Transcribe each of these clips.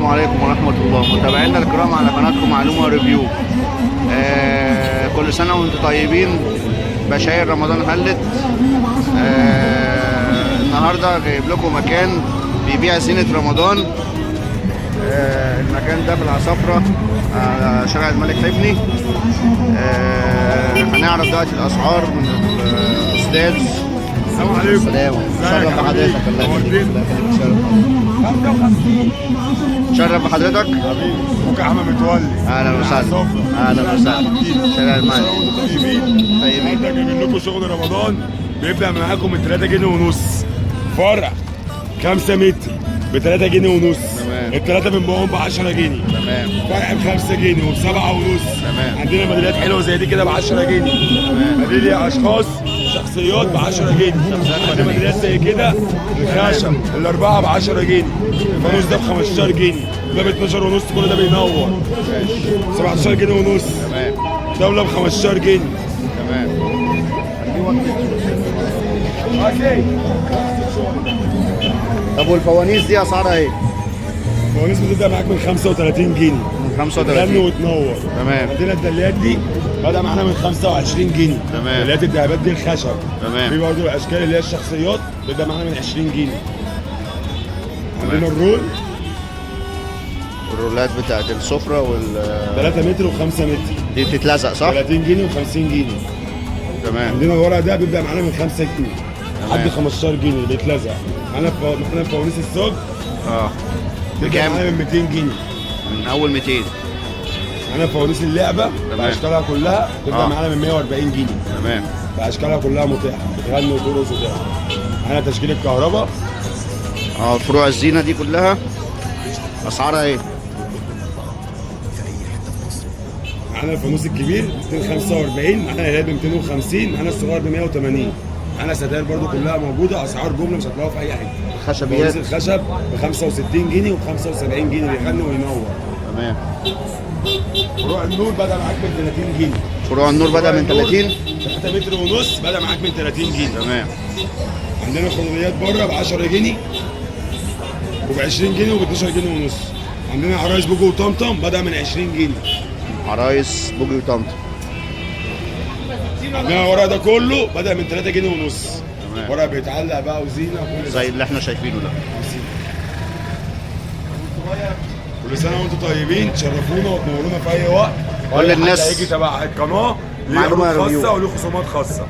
السلام عليكم ورحمة الله. متابعينا الكرام على قناتكم معلومة ريفيو. كل سنة وانتم طيبين. بشاير رمضان هلت. النهاردة جايب لكم مكان بيبيع زينة رمضان. المكان ده في العصافرة على شارع الملك حفني. هنعرف دلوقتي الأسعار من الأستاذ. السلام عليكم. السلام. شرف بحضرتك. الله يخليك. شرف بحضرتك. حبيبي اخوك احمد متولي. اهلا وسهلا. اهلا وسهلا. شارع الملك. طيبين. جايبين لكم شغل رمضان بيبدا معاكم من 3 جنيه ونص. فرع 5 متر ب 3 جنيه ونص. تمام. الثلاثه بنبيعهم ب 10 جنيه. تمام. فرع ب 5 جنيه وب 7 ونص. تمام. عندنا ميداليات حلوه زي دي كده ب 10 جنيه. تمام. ميداليه اشخاص شخصيات ب 10 جنيه. عندنا ميداليات زي كده الخشب الاربعه ب 10 جنيه. الفانوس ده ب 15 جنيه. ده ب 12 ونص. كل ده بينور 17 جنيه ونص. تمام. دولة ب 15 جنيه. تمام. اوكي. طب والفوانيس دي اسعارها ايه؟ الفوانيس بتبدا معاك من 35 جنيه. من غني 35. وتنور. تمام. عندنا الدليات دي بدأ معانا من 25 جنيه. تمام. دليات الدهبات دي الخشب. تمام. في برضه الاشكال اللي هي الشخصيات بدأ معانا من 20 جنيه. عندنا الرول الرولات بتاعت السفرة 3 متر و5 متر دي بتتلزق صح؟ 30 جنيه و50 جنيه. تمام. عندنا الورق ده بيبدأ معانا من 5 جنيه تمام. لحد 15 جنيه بيتلزق. معانا فوانيس الصاج بيبدأ بكام؟ معانا من 200 جنيه. من اول 200. معانا فوانيس اللعبه باشكالها كلها بتبدا معانا من 140 جنيه. تمام. باشكالها كلها متاحه بتغني وترقص وتلعب. معانا تشكيل الكهرباء. فروع الزينة دي كلها اسعارها ايه؟ معانا الفانوس الكبير 245. معانا الهلال ب 250. معانا الصغير ب 180. معانا ستاير برضو كلها موجوده. اسعار جمله مش هتلاقوها في اي حته. خشبيات. فانوس الخشب ب 65 جنيه وب 75 جنيه بيغني وينور. تمام. فروع النور بدا معاك من 30 جنيه. فروع النور بدأ من 30. 3 متر ونص بدا معاك من 30 جنيه. تمام. عندنا خضرويات بره ب 10 جنيه وب 20 جنيه وب 12 جنيه ونص. عندنا عرايس بوجو وطمطم بدا من 20 جنيه. عرايس بوجي وطمطم. عندنا الورق ده كله بدا من 3 جنيه ونص. تمام. ورق بيتعلق بقى وزينه وكل زي اللي احنا شايفينه ده. كل سنه وانتم طيبين. تشرفونا وتنورونا في اي وقت. قول للناس. حد هيجي تبع القناه ليه معلومة عروض ريفيو. خاصه وليه خصومات خاصه.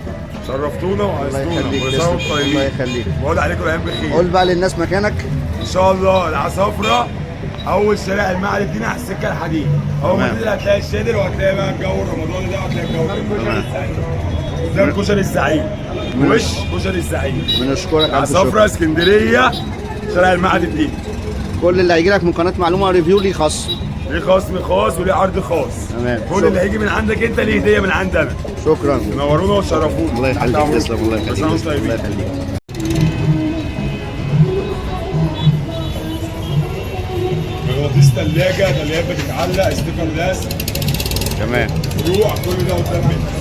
شرفتونا الله وعزتونا. يخليك. كل سنه وانتم الله طيبين. يخليك. بقول عليكم الايام بخير. قول بقى للناس مكانك. ان شاء الله العصافره اول شارع المعرض دينا على السكه الحديد. اول ما تمام. تنزل هتلاقي الشادر وهتلاقي بقى الجو الرمضاني ده وهتلاقي الجو ده الكشري الزعيم. وش كشري الزعيم. بنشكرك على عصافره اسكندريه شارع المعرض الديني. كل اللي هيجي لك من قناة معلومة ريفيو ليه خاص. ليه خصم خاص وليه عرض خاص. تمام. كل اللي هيجي من عندك انت ليه هديه من عند انا. شكرا. نورونا وشرفونا. الله يخليك. تسلم. الله يخليك. كل سنة وانتم طيبين. الله يخليك. مغناطيس ثلاجه تلاجات بتتعلق ستيكر لاس تمام. روح كل ده قدام منك.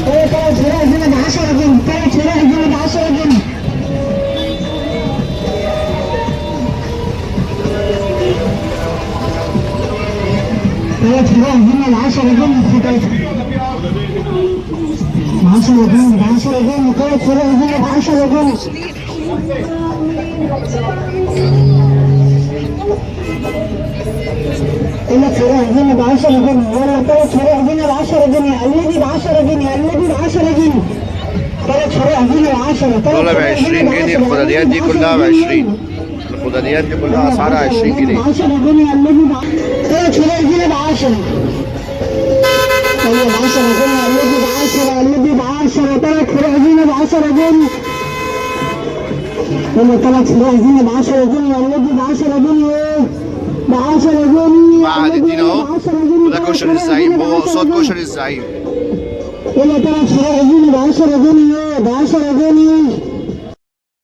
ثلاث فروع هنا ب 10 جنيه. 3 فروع هنا ب 10 جنيه. ثلاث فروع هنا ب 10 جنيه. في 10 جنيه ب 10 جنيه. 3 فروع هنا ب 10 جنيه. ثلاث فروع هنا ب 10 جنيه. ولا 3 فروع هنا ب 10 جنيه. النبي ب 10 جنيه. النبي ب 10 جنيه. 3 فروع هنا ب 10. دول ب 20 جنيه. الخداديات دي كلها ب 20. الخداديات دي كلها اسعارها 20 جنيه. 10 جنيه. النبي ب 3 فروع هنا ب 10. طيب 10 جنيه. النبي ب 10. النبي ب 10. 3 فروع هنا ب 10 جنيه. ولا 3 فروع هنا ب 10 جنيه. النبي ب 10 جنيه. ب 10 جنيه. معهد الدين اهو. وده كشري الزعيم. هو قصاد كشري الزعيم. ولا 3 فروع هنا ب 10 جنيه. ب 10 جنيه.